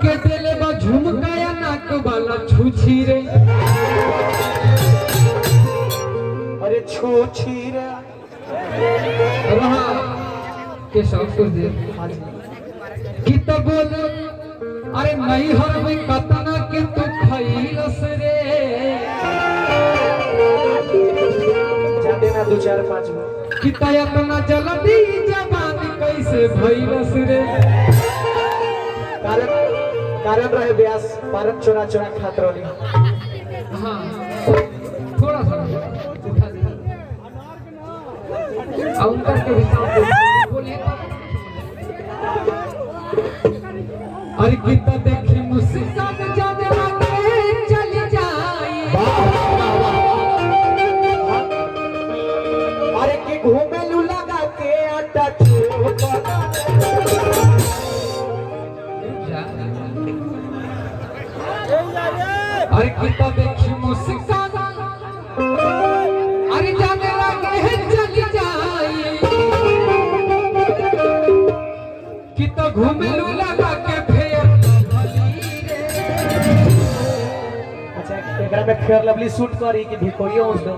के दिले बा झुमकाया नाक वाला छुछी रे अरे छूछी रे रहा के सब कुछ दे कि तो बोल अरे नहीं हर में कतना के तू खइलस रे जाते ना 2 4 5 में कि तयतना जल्दी जवानी कैसे भइलस रे कारण रहे ब्यास पारक चोरा चोरा खात रही। हाँ थोड़ा सा उठा दे उनका के हिसाब बोलिए अरे कितना देखी मुस्कान जाने लगे चली जाए अरे कि घूमेलू लगा के आटा चोपा अरे कितना देखी मुस्कान अरे जाने लगे चली जाए कितना घूमेलू लगा के फेर एकरा में फेयर लवली शूट करी कि भिकोइयो उस दो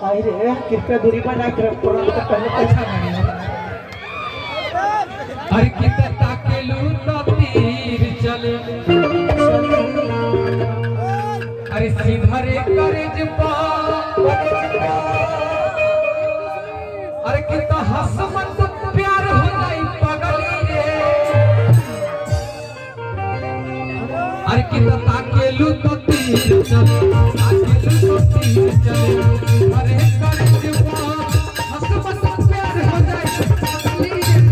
आई रे कृपया दूरी पर ना कर प्रोग्राम का पहले पैसा नहीं अरे कितना ताकेलू तो तीर चले अरे सीधा रे करेज पा अरे कितना हंसमत प्यार हो जाई पगली रे अरे कितना ताकेलू तो तीर चले ताकेलू तो तीर चले अरे करेज पा हंसमत प्यार हो जाई पगली रे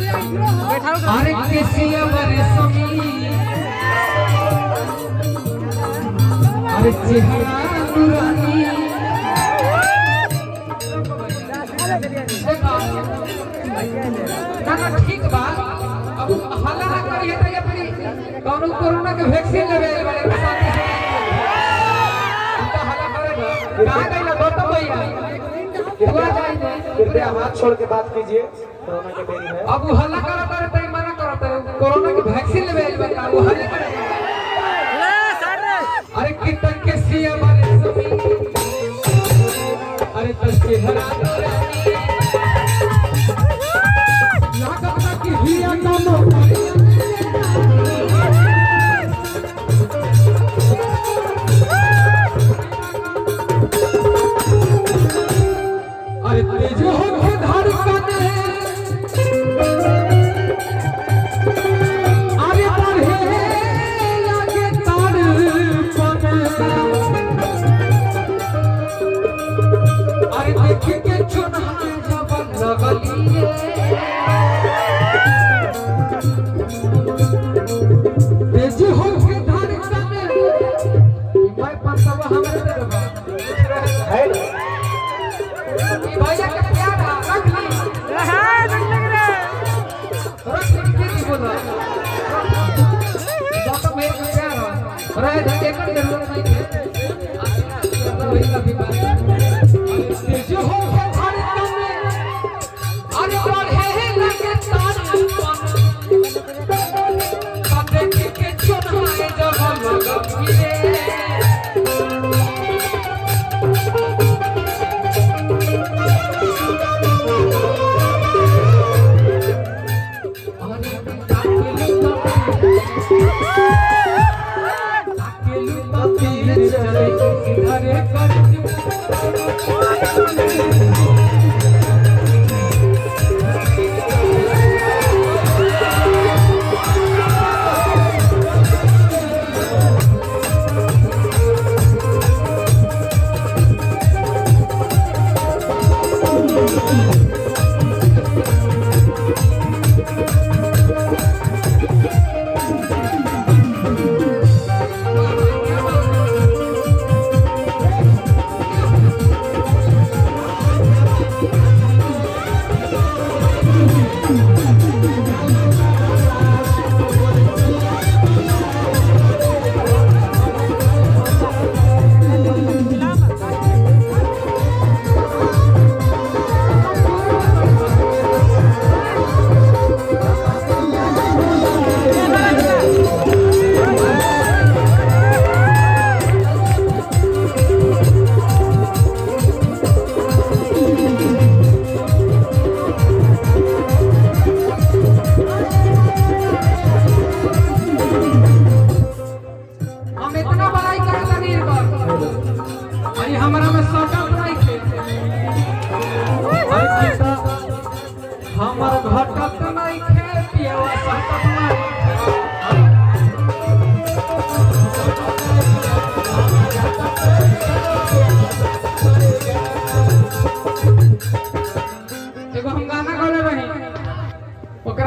अरे केसिया बरसमी अरे चेहरा नूरानी ना ठीक बा अब हल्ला ना करिए त ये फिर कौनो कोरोना के वैक्सीन लेवे वाले के साथ तो हल्ला करेगा कहां गइला दो तो भैया हुआ जाए कृपया हाथ छोड़ के बात कीजिए कोरोना के बेरी है अब हल्ला करत है तई मना करत है कोरोना की वैक्सीन लेवे वाला वो हल्ला करे अरे कितन के सिया मारे सभी अरे तो चेहरा लागत की हिया कामो अरे तेज होके धड़कने अरे बढ़े लगे तड़पने अरे देख के चुनाए जब लगलिए तेज होके धड़कने भाई पंतवा हमरे दे बा है भैया के प्यार रख ली रख के बोला तो मेरे को प्यार हो रहे थे एकर जरूरत नहीं है अच्छा वही का भी बात तेज हो के धड़कने अरे बढ़े लगे तड़पन सब देख के चुनाए जब लगलिए